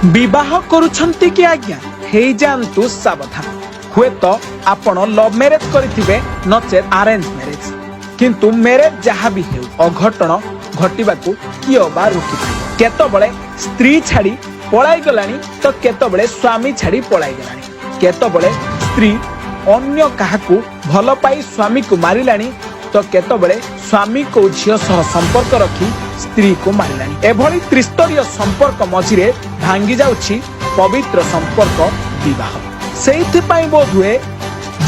विवाह करुछंती कि आज्ञा हेई जानतु सावधान। हुए तो आपण लव मैरेज करिथिबे नचेत अरेंज मैरेज, किंतु मैरेज जहाँ भी हेउ अघटन घटिबाकू कियो बा रुकी पाए। केतबळे स्त्री छाड़ी पळाई गलानी तो केतबळे स्वामी छाड़ी पळाई गलानी। केतबळे स्त्री अन्य काहाकू भल पाई स्वामी को मारिलानी तो केतबळे स्वामी को झियो सह संपर्क रखी स्त्री को मारिलानी। एभली त्रिस्तरीय संपर्क मझिरे भांगी जाउछि पवित्र संपर्क विवाह। सेइथिपाई बोध हुए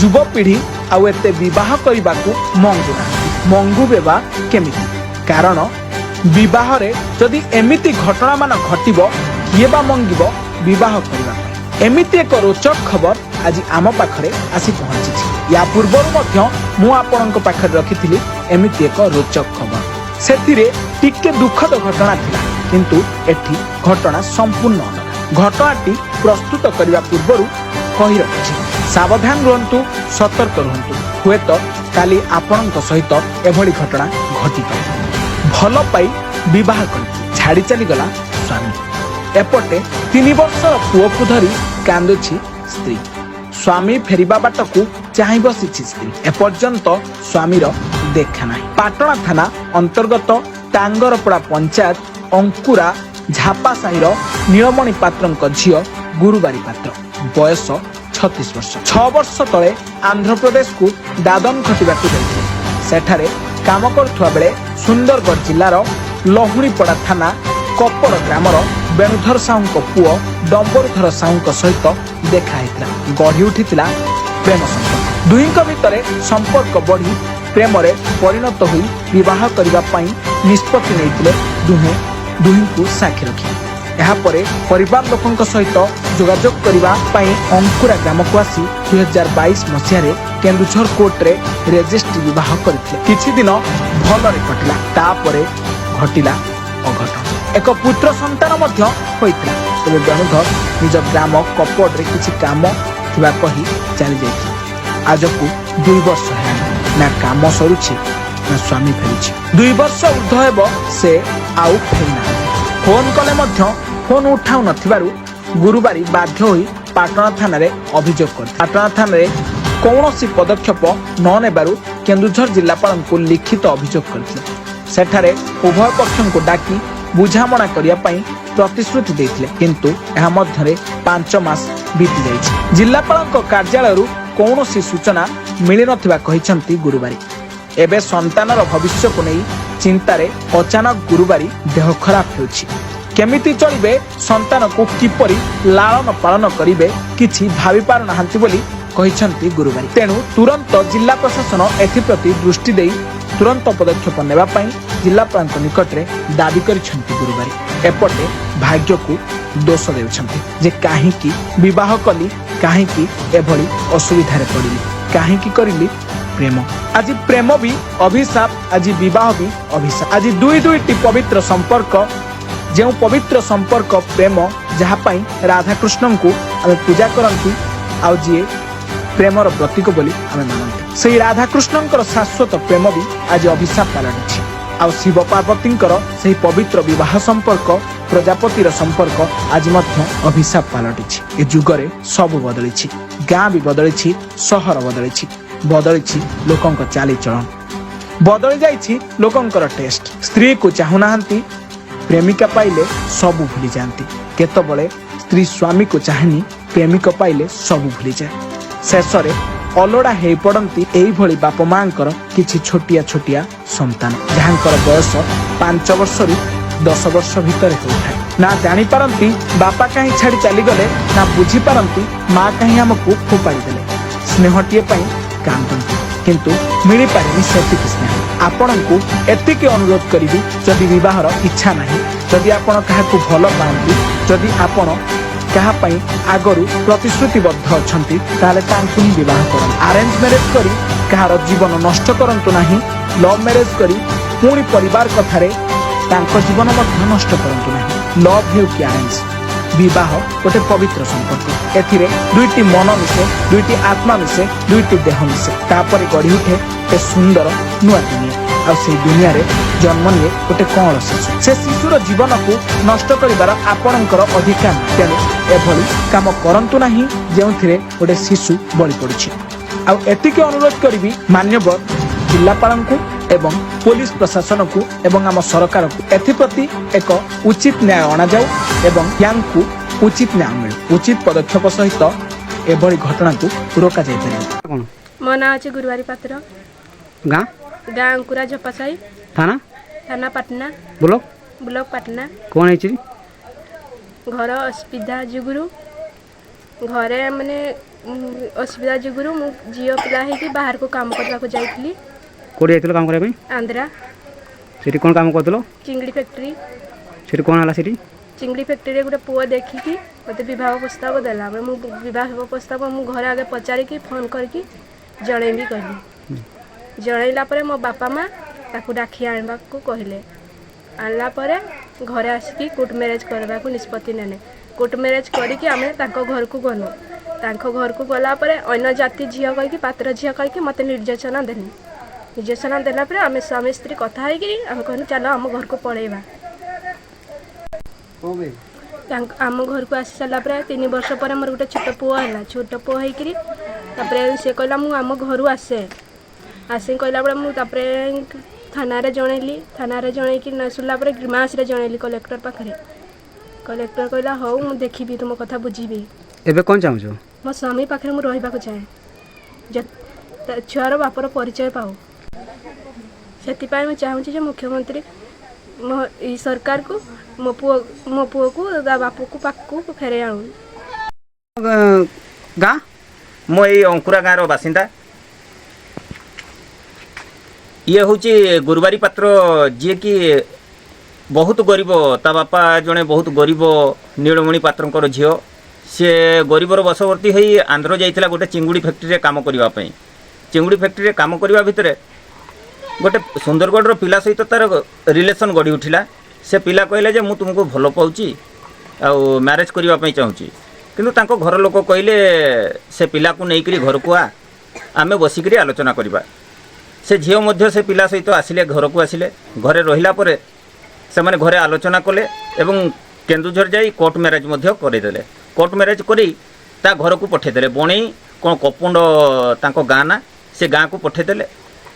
युवपीढ़ी आउ एते विवाह करबाकू मंगु बेबा केमिति, कारण विवाह रे जदि एमिति घटना मान घटिबो किए बा मंगिबो विवाह करबा। एमिति एक रोचक खबर आज आम पाखरे आसी पहुंची। या पूर्वरु मध्य मु आपनक पाखरे रखिथिली एमिति एक रोचक खबर। सेथिरे टिके दुखद घटना थिला, किंतु एठी घटना संपूर्ण अलग। घटनाटी प्रस्तुत करबा पूर्वरु कहि रखिछि, सावधान रहंतु, सतर्क रहंतु। हुए तो काली आपनक सहित एभली घटना घटी पाए। भल पाई विवाह कर छाड़ी चली गला स्वामी। एपटे 3 वर्षर पुओ को धरी कांदुछि स्त्री। स्वामी फेरिबा बाटकू चाहि बसिछि स्त्री। एपर्यंत स्वामीर देखा नाही। पाटणा थाना अंतर्गत टांगरपड़ा पंचायत अंकुरा झापा साहिर नीलमणि पात्रंक झियो गुरुबारी पात्र, बयस 36 वर्ष। 6 वर्ष तले आंध्र प्रदेश को दादन खटिबाकू जाइଥିଲେ। सेठारे काम करुवा बेले सुंदरगढ़ जिलार लहुणीपड़ा थाना कपड़ ग्रामर बेणुधर साहू पुओ डंबरुधर साहू सहित देखा गढ़ी उठिथिला प्रेम संपर्क। दुहींक भितरे संपर्क बढ़ी प्रेम रे परिणत होई विवाह करबा पई निष्पत्ति नेइथिले दुहींकु साक्षी रखी। एहा परे परिवार लोकंक सहित जोगाजोग करबा पई अंकुरा ग्राम को आसी 2022 मसिया रे केन्दुझर कोर्ट रे रेजिस्ट्री विवाह करथिले। किछि दिन भलरे कटिला, तापरे घटिला अघटन। एक पुत्र संतान मध्य होइथिला। तबे बेणुधर निज ग्राम कपड़ रे किछि काम थिबा कहि चली जाइछि। आजकू 2 वर्ष हेला ना काम सरुछि ना स्वामी फेरिछि। 2 वर्ष ऊर्ध्व हेबो से आउ फेरिना। फोन कले मध्य फोन उठाउ नथिबारु गुरुबारी बाध्य होई पाटणा थाना रे अभियोग कर। पाटणा थाना रे कौनसी पदक्षेप न नेबारु केन्दुझर जिलापाल को लिखित अभियोग करथिले। सेठारे उभय पक्षों को डाकी बुझामणा करिया पई प्रतिश्रुति देथिले, किंतु एहा मध्यरे 5 मास बीती जाइछि। जिलापाल कार्यालय कौनसी सूचना मिली नथिबा कहिसंती गुरुबारी। एबे संतानर भविष्य को नहीं चिंतारे अचानक गुरुबारी देह खराब होछि। केमिति चलिबे, संतान को किपरि लालन पालन करिबे किछि भाबी पार नाहंती बोली कहिसंती गुरुबारी। तेणु तुरंत जिला प्रशासन एथिप्रति दृष्टि देई तुरंत पदक्षेप नेबा पई जिलापाल निकट रे दाबी करिसंती गुरुबारी। एपटे भाग्य को दोष देउछंती जे काहे की विवाह कली, काहे की एभली असुविधा रे पड़िली, काहे की करिली प्रेम। आज प्रेम भी अभिशाप, आज विवाह भी अभिशाप। आज दुईटी पवित्र संपर्क, जो पवित्र संपर्क प्रेम जहाँ पाई राधा कृष्ण को आम पूजा करती, आउ जी प्रेमर प्रतीक बोली आम मानती। से राधा कृष्ण शाश्वत प्रेम भी आज अभिशाप पलटि। आउ शिव पार्वती से पवित्र विवाह संपर्क, प्रजापतिर संपर्क आज अभिशाप पलटि। ए जुगरे सब बदली, गाँ भी बदली, सहर बदली, बदली लोकंक चालीचलन, बदली जाइछि लोकंकर टेस्ट। स्त्री को चाहूनाहांती, प्रेमिका पाइले सब भूली जाती। केतबळे स्त्री स्वामी को चाहनी, प्रेमिक पाइले सब भूली जाए। शेषरे अलड़ा हे पड़ती एई भली बाप मांकर किछि छोटिया छोटिया संतान, जहांकर बयस 5 वर्ष रु 10 वर्ष भितर होइଥାଏ। ना जानी पारंती बापा कहीं छाड़ी चली गले, ना बुझी पारंती माँ कहीं हमको फोपाड़ी देले। स्नेहटीए पाई कांदंती, किंतु मिली पारेनी सेतिक स्नेह। आपनकू एतिक अनुरोध करिबी, जदि विवाहर इच्छा नाही, जदि आपण काहाकू भल पाआंती, जदि आपण काहा पई आगरु प्रतिश्रुतिबद्ध अछंती, ताले तांकू ही विवाह करन। अरेंज मैरेज करी काहार जीवन नष्ट करंतु नाही। लव मैरेज करी पुणी परिवार कथारे तांको जीवन मध्य नष्ट करंतु नाही। लव हेउ कि अरेंज, विवाह गोटे पवित्र संपर्क। एथिरे दुईटी मन मिसे, दुईटी आत्मा मिसे, दुईटी देह मिसे, तापरे गढ़ी उठे ए सुंदर नुआ दुनिया। ଆଉ ସେଇ ଦୁନିଆରେ ଜନ୍ମ ନିଏ ଗୋଟେ କଅଁଳ ଶିଶୁ। ସେ ଶିଶୁର ଜୀବନକୁ ନଷ୍ଟ କରିବାର ଆପଣଙ୍କର ଅଧିକାର ନାହିଁ। ତେଣୁ ଏଭଳି କାମ କରନ୍ତୁ ନାହିଁ ଯେଉଁଥିରେ ଗୋଟେ ଶିଶୁ ବଳି ପଡୁଛି। ଆଉ ଏତିକି ଅନୁରୋଧ କରିବି ମାନ୍ୟବର ଜିଲ୍ଲାପାଳଙ୍କୁ ଏବଂ पुलिस प्रशासन को एवं आम सरकार को एप्रति एक उचित न्याय अणाଯାଉ ଏବଂ ୟାଙ୍କୁ उचित न्याय मिलू। उचित पदक्षेप सहित एभली घटना को रोका जाय परिबो। मो ना अछि गुरुवारी पात्र गाँ गाँ अंकुरा झपासाई थाना थाना पाटना ब्लॉक पाटना। कौन है घर असुविधा जुगुरु घरे माने असुविधा जुगुरु मु झियो पिला है बाहर को काम करबा को जाइतली। कोड़ी जाइतलो काम करे आंध्रा सेठी कोन काम करतलो? चिंगड़ी फैक्ट्री। सेठी कोन हला सेठी? चिंगड़ी फैक्ट्री रे गोटे पुओ देखिकी मते विवाह प्रस्ताव देला। मु विवाह प्रस्ताव मु घर आगे पचारि की फोन करके जणैबी कहली। जणैला परे मो बापा माँ ताकू डाकी आनबा को कहले। आनला परे घरे आसिकी कोर्ट मैरेज करबा को निष्पत्ति नेने। कोर्ट मैरेज करिकी आमे ताको घर को गनो। ताको घर को गला परे अन्य जाति झियो कहिकी पात्र झियो कहिकी मते निर्यातना देनी। निर्यातना देला परे आमे स्वामी स्त्री कथा है कि आम कहनु चलो आम घर को पळेबा। आम घर को आसी सारा पर 3 वर्ष पर मोर गोटे छोट पुओ है। छोट पुओ होकर से कहला मु आम घर आसे आसे कहला बेले मुझे थाना जनइली। थाना जनईकि न सुनला ग्रीमास जनइली कलेक्टर पाखे। कलेक्टर कहला हौ मु देखी तुम कथा बुझी। एबे कौन चाहू मो स्वामी पाखे मु रहिबा को चाहे छुआर बापर परिचय पाऊ। से चाहूँ मुख्यमंत्री सरकार को मो पुओ को बापू को पाक को फेरे आणु। गाँ मो ये अंकुरा गाँव बासिंदा। ये हूँ गुरुवारी पात्र जी कि बहुत गरीब ता बापा जड़े बहुत गरीब नीलमणि पात्र झील सी गरीबर बसवर्ती हो आंध्र जाइला गोटे चिंगुड़ी फैक्ट्री काम करने। चिंगुड़ी फैक्ट्री काम करने भितर गोटे सुंदरगढ़ पिला सहित तार रिलेसन गढ़ी उठिला। से पिला कहले जे मु तुमको भल पाऊँ आउ मैरेज करने चाहूँगी किंतु तांको घर लोक कहले से पिला को लेकर घर को आमे बसिक आलोचना करवा। से झील मध्य से पिला सहित आसिले घर को आसिले घरे रहिला परे से माने घरे आलोचना कले एवं केन्दुझर जाई कोर्ट मैरेज मध्य करदेले। कोर्ट मैरेज करी ता घर को पठेदेले। बणई कौन कपुंड तांको गाँ ना से गाँ को पठेदेले।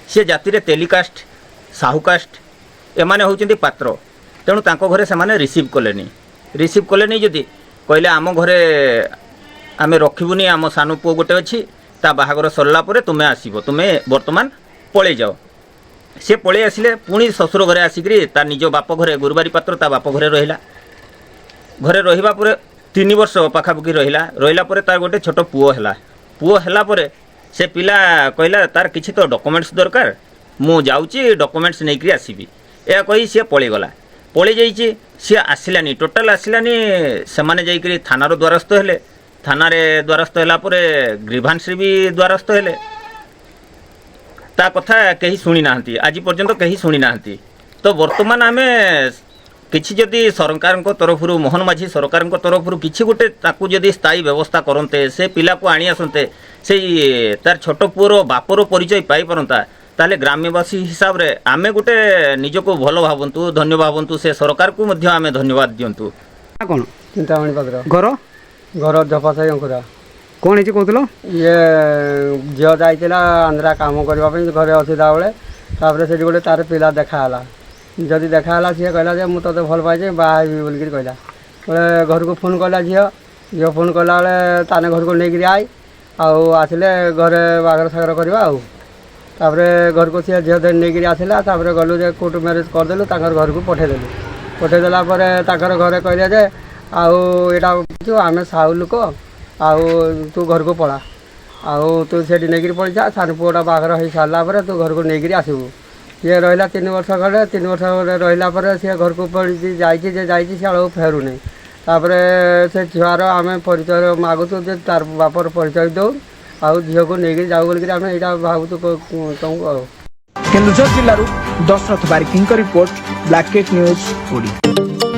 सी जाति तेलिकास्ट साहुकास्ट एमाने होउचंती पात्र। तेणु तांको घरे से माने रिसीव कलेनी जदि कहले आम घरे आमे रखिबुनी आम सानु पुओ गोटे अच्छी ता बाहागर सरला परे तुमे आसीबो तुमे वर्तमान पळे जाओ। से पळे आसिले पुणी ससुर घरे आसिकरी ता निज बाप घरे गुरुवारी पात्र ता बाप घरे रहिला। घरे रहिबा परे 3 वर्ष पाखापाखि रहिला परे तार गोटे छोट पुओ ହେଲା परे से पिला कहला तार किछि तो डॉक्यूमेंट्स दरकार मु जाउची डॉक्यूमेंट्स नेकरी आसीबी या कही सी पळेगला। पळी जाइए सी आसलानी टोटाल आसलानी से माने जाइकरी थानार द्वारस्थ हेले। थाना द्वारस्थ होला परे ग्रीभांस भी द्वारस्थ हेले। ता कथा कहीं शुणी नाहंती आज पर्यंत कहीं शुणी नाहंती। तो वर्तमान आमे किछि जदि सरकार तरफ मोहन माझी सरकार तरफ किछि गोटे ताकू जदि स्थायी व्यवस्था करते से पिला को आनी आसते से तार छोट पुओर बापर परिचय पाई पारंता ताले ग्राम्यवासी हिसाब रे आमे गोटे निजको भल भावंतु धन्य भावंतु से सरकार को मध्य आमे धन्यवाद दियंतु। कौन चिंतामणि पात्र घर घर झपासाई अंकुरा। कौन है कहूल ये झील जाइला आंध्रा काम करने घरे असुविधा बेले से गोटे तार पिला देखाला। जदि देखाला सी कहला जे मुझे तो भल पाइजे बाहर बोल कहला बोले घर को फोन कला झील फोन कला बेले ताने घर को लेकर आई आसिले घरे बागर सागर करवा तापरे घर को सी झील नहीं आसला गलु जे कोर्ट मैरेज करदेलु घर को पठेदेलु। पठेदेला घरे कहले जे आउ आम साहू लोक तू घर को पड़ा तू से नहीं पड़ी जा सान पुओटा बाहर हो सारा तू घर को लेकर आसबू। ये रहा 3 वर्ष खंडे 3 वर्ष रहा सी घर को पड़ी जाइए सी आड़ फेरू नहीं। तापर से छुआर आम परिचय मागुचु तार बापर परिचय दौ झील को लेकर जाऊ बोल यहाँ भावुँ तुमको। केन्दुझर जिल्लारू दशरथ बारिकीଙ୍କ रिपोर्ट ब्लैकेट न्यूज ओडिया।